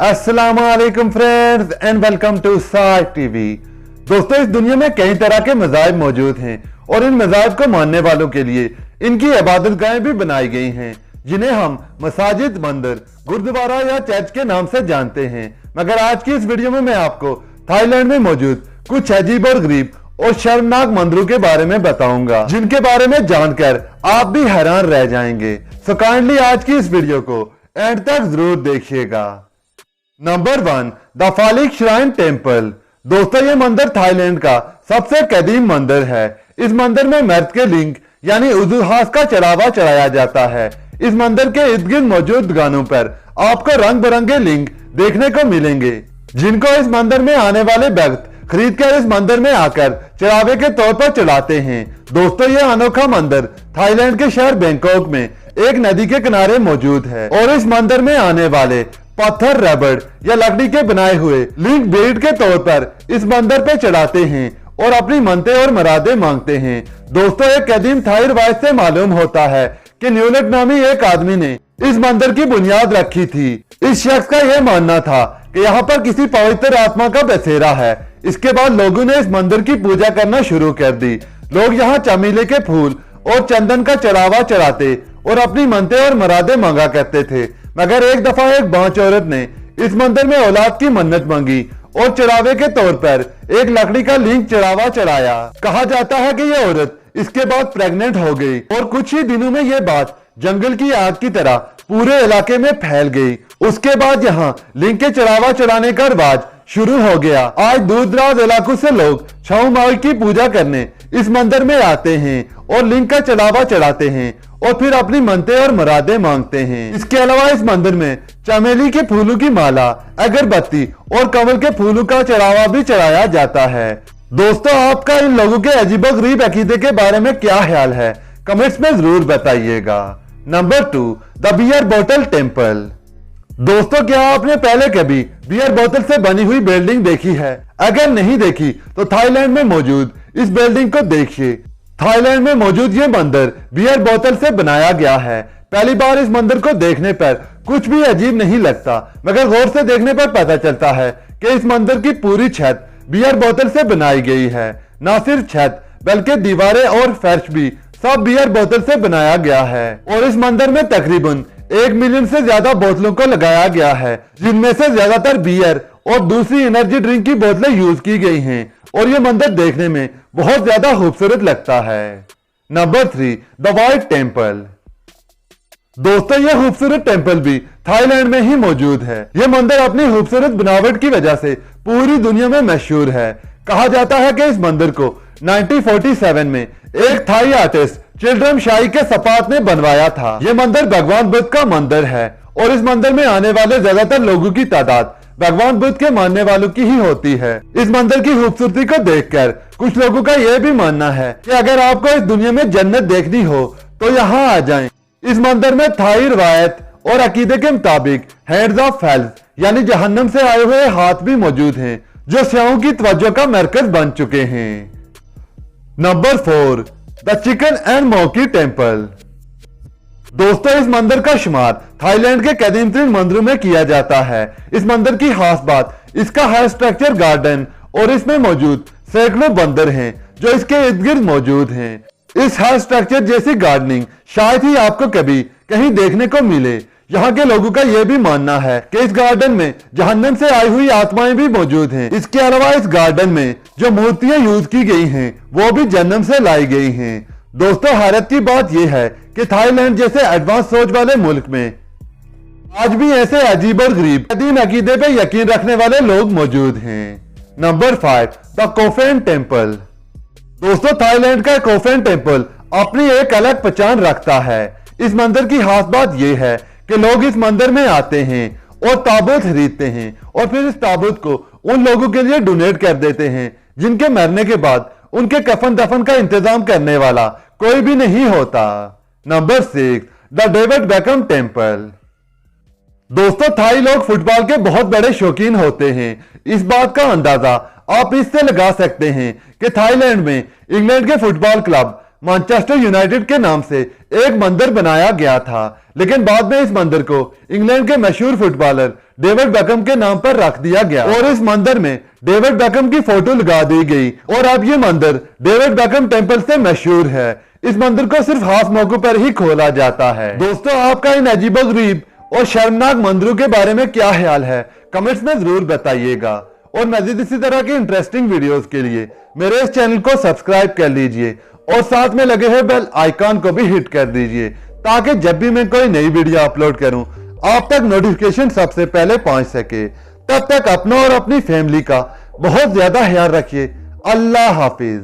अस्सलामुअलैकुम friends and welcome to psych TV. दोस्तों, इस दुनिया में कई तरह के मज़ाहिब मौजूद हैं और इन मज़ाहिब को मानने वालों के लिए इनकी इबादतगाहें भी बनाई गई हैं, जिन्हें हम मसाजिद, मंदिर, गुरुद्वारा या चर्च के नाम से जानते हैं। मगर आज की इस वीडियो में मैं आपको थाईलैंड में मौजूद कुछ अजीब और गरीब और शर्मनाक मंदिरों के बारे में बताऊंगा, जिनके बारे में जानकर आप भी हैरान रह जाएंगे। सो काइंडली आज की इस वीडियो को एंड तक जरूर देखिएगा। Number 1, the phallic shrine temple. दोस्तों, ये मंदिर थाईलैंड का सबसे कदीम मंदिर है। इस मंदिर में मर्द के लिंग यानी उजुहास का चढ़ावा चढ़ाया जाता है। इस मंदिर के इर्द गिर्द मौजूद दुकानों पर आपको रंग बिरंगे लिंग देखने को मिलेंगे, जिनको इस मंदिर में आने वाले भक्त खरीद कर इस मंदिर में आकर चढ़ावे के तौर पर चढ़ाते हैं। दोस्तों, ये अनोखा मंदिर थाईलैंड के शहर बैंकॉक में एक नदी के किनारे मौजूद है और इस मंदिर में आने वाले पत्थर, रबड़ या लकड़ी के बनाए हुए लिंग बेट के तौर पर इस मंदिर पे चढ़ाते हैं और अपनी मनते और मुरादें मांगते हैं। दोस्तों, एक कदीम थाई रिवायत से मालूम होता है कि न्यूलक नामी एक आदमी ने इस मंदिर की बुनियाद रखी थी। इस शख्स का यह मानना था कि यहाँ पर किसी पवित्र आत्मा का बसेरा है। इसके बाद लोगों ने इस मंदिर की पूजा करना शुरू कर दी। लोग यहाँ चमेली के फूल और चंदन का चढ़ावा चढ़ाते और अपनी मनते और मुरादें मांगा करते थे। मगर एक दफा एक बांझ औरत ने इस मंदिर में औलाद की मन्नत मांगी और चढ़ावे के तौर पर एक लकड़ी का लिंग चढ़ावा चढ़ाया। कहा जाता है कि यह औरत इसके बाद प्रेग्नेंट हो गई और कुछ ही दिनों में यह बात जंगल की आग की तरह पूरे इलाके में फैल गई। उसके बाद यहाँ लिंग के चढ़ावा चढ़ाने का रिवाज शुरू हो गया। आज दूर दराज इलाकों से लोग छाऊ माई की पूजा करने इस मंदिर में आते हैं और लिंग का चढ़ावा चढ़ाते हैं और फिर अपनी मनते और मुरादें मांगते हैं। इसके अलावा इस मंदिर में चमेली के फूलों की माला, अगरबत्ती और कमल के फूलों का चढ़ावा भी चढ़ाया जाता है। दोस्तों, आपका इन लोगों के अजीबोगरीब अकीदे के बारे में क्या ख्याल है, कमेंट्स में जरूर बताइएगा। नंबर 2, द बियर बोतल टेम्पल। दोस्तों, क्या आपने पहले कभी बियर बोतल से बनी हुई बिल्डिंग देखी है? अगर नहीं देखी तो थाईलैंड में मौजूद इस बिल्डिंग को देखिए। थाईलैंड में मौजूद ये मंदिर बियर बोतल से बनाया गया है। पहली बार इस मंदिर को देखने पर कुछ भी अजीब नहीं लगता, मगर गौर से देखने पर पता चलता है कि इस मंदिर की पूरी छत बियर बोतल से बनाई गई है। न सिर्फ छत बल्कि दीवारें और फर्श भी सब बियर बोतल से बनाया गया है और इस मंदिर में तकरीबन 1 मिलियन से ज्यादा बोतलों को लगाया गया है, जिनमें से ज्यादातर बियर और दूसरी एनर्जी ड्रिंक की बोतलें यूज की गई हैं और ये मंदिर देखने में बहुत ज्यादा खूबसूरत लगता है। Number 3, the white temple. दोस्तों, यह खूबसूरत टेम्पल भी थाईलैंड में ही मौजूद है। यह मंदिर अपनी खूबसूरत बनावट की वजह से पूरी दुनिया में मशहूर है। कहा जाता है कि इस मंदिर को 1947 में एक थाई आर्टिस्ट चिल्ड्रन शाही के सपात ने बनवाया था। यह मंदिर भगवान बुद्ध का मंदिर है और इस मंदिर में आने वाले ज्यादातर लोगों की तादाद भगवान बुद्ध के मानने वालों की ही होती है। इस मंदिर की खूबसूरती को देखकर कुछ लोगों का यह भी मानना है कि अगर आपको इस दुनिया में जन्नत देखनी हो तो यहाँ आ जाएं। इस मंदिर में थाई रिवायत और अकीदे के मुताबिक हैंड्स ऑफ हेल यानी जहन्नम से आए हुए हाथ भी मौजूद हैं, जो सियाहों की तवज्जो का मरकज बन चुके हैं। नंबर 4, द चिकन एंड मोकी टेम्पल। दोस्तों, इस मंदिर का शुमार थाईलैंड के कदीम तरीन मंदिरों में किया जाता है। इस मंदिर की खास बात इसका है स्ट्रक्चर गार्डन और इसमें मौजूद सैकड़ों बंदर हैं जो इसके इर्द गिर्द मौजूद हैं। इस हाई स्ट्रक्चर जैसी गार्डनिंग शायद ही आपको कभी कहीं देखने को मिले। यहाँ के लोगों का यह भी मानना है कि इस गार्डन में जहन्नम से आई हुई आत्माएं भी मौजूद हैं। इसके अलावा इस गार्डन में जो मूर्तियां यूज की गई हैं वो भी जहन्नम से लाई गई हैं। दोस्तों, हैरत की बात यह है कि थाईलैंड जैसे एडवांस सोच वाले मुल्क में आज भी ऐसे अजीब और गरीब कदीम अकीदे पे यकीन रखने वाले लोग मौजूद हैं। नंबर 5, द कोफेन टेम्पल। दोस्तों, थाईलैंड का कोफेन टेम्पल अपनी एक अलग पहचान रखता है। इस मंदिर की खास बात यह है कि लोग इस मंदिर में आते हैं और ताबूत खरीदते हैं और फिर इस ताबूत को उन लोगों के लिए डोनेट कर देते हैं जिनके मरने के बाद उनके कफन दफन का इंतजाम करने वाला कोई भी नहीं होता। Number 6, the David Beckham temple. दोस्तों, थाई लोग फुटबॉल के बहुत बड़े शौकीन होते हैं। इस बात का अंदाजा आप इससे लगा सकते हैं कि थाईलैंड में इंग्लैंड के फुटबॉल क्लब मैनचेस्टर यूनाइटेड के नाम से एक मंदिर बनाया गया था, लेकिन बाद में इस मंदिर को इंग्लैंड के मशहूर फुटबॉलर डेविड बेकहम के नाम पर रख दिया गया और इस मंदिर में डेविड बेकहम की फोटो लगा दी गई और अब ये मंदिर डेविड बेकहम टेम्पल से मशहूर है। इस मंदिर को सिर्फ खास मौकों पर ही खोला जाता है। दोस्तों, आपका इन अजीबोगरीब और शर्मनाक मंदिरों के बारे में क्या ख्याल है, कमेंट्स में जरूर बताइएगा। और मजीद इसी तरह की इंटरेस्टिंग वीडियोस के लिए मेरे इस चैनल को सब्सक्राइब कर लीजिए और साथ में लगे हुए बेल आइकॉन को भी हिट कर दीजिए ताकि जब भी मैं कोई नई वीडियो अपलोड करूं आप तक नोटिफिकेशन सबसे पहले पहुंच सके। तब तक अपना और अपनी फैमिली का बहुत ज्यादा ख्याल रखिए। अल्लाह हाफिज।